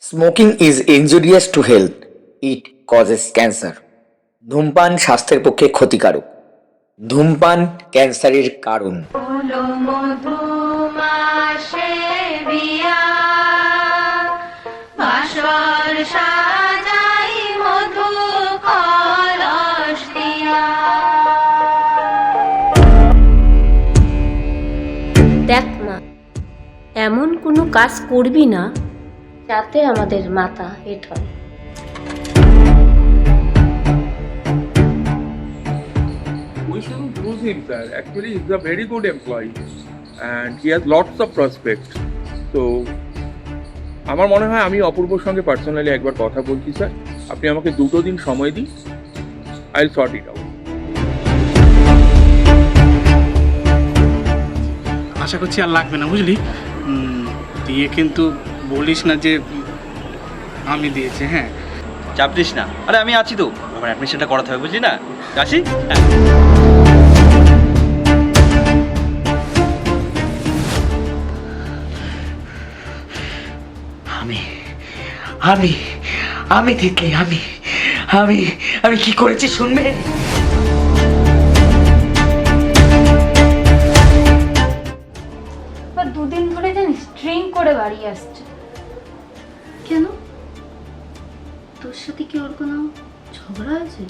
Smoking is injurious to health. It causes cancer. ধূমপান স্বাস্থ্যের পক্ষে ক্ষতিকারক। ধূমপান ক্যান্সারের কারণ। হলো মধুমাসে বিয়া, বাসর সাজাই মধু কলস দিয়া। দেখ মা, এমন কোনো কাজ করবি না যাতে আমাদের মাথা হেট হয়। We shouldn't lose him, sir. Actually, he's a very good employee and he has lots of prospects. So, আমার মনে হয় আমি অপূর্বর সঙ্গে পার্সোনালি একবার কথা বলছি স্যার। আপনি আমাকে 2 দিন সময় দিন, I will sort it out. আশা করছি আর লাগবে না, বুঝলি? দিয়ে কিন্তু বলিস না যে আমি দিয়েছি। হ্যাঁ, চাপ দিস না। আরে আমি আছি তো, আমার অ্যাডমিশনটা করাতে হবে, বুঝলি না? আসি। হ্যাঁ। আমি আমি থেকে আমি আমি আমি কি করেছি শুনবে? দুদিন ধরে জানিস ড্রিঙ্ক করে বাড়ি আসছে। কেন, তোর সাথে কি ওর কোনো ঝগড়া হয়েছে?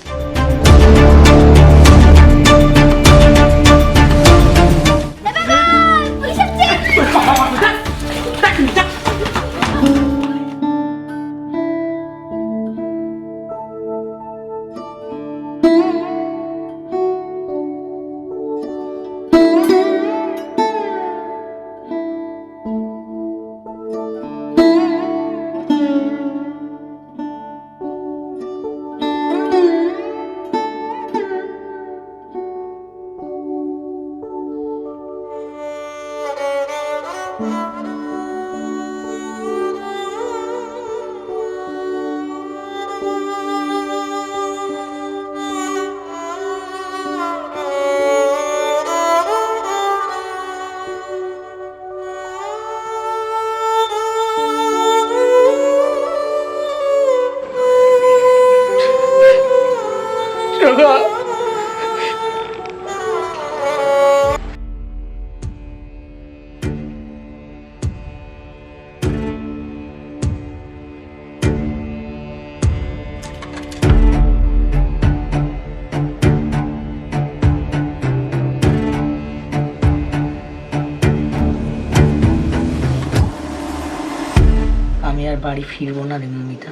আমি আর বাড়ি ফিরবো না রে মমিতা।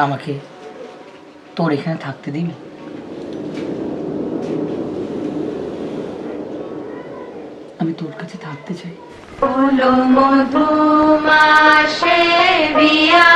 আমাকে তোর এখানে থাকতে দিবি? আমি তোর কাছে থাকতে চাই। হলো মধুমাসে বিয়া।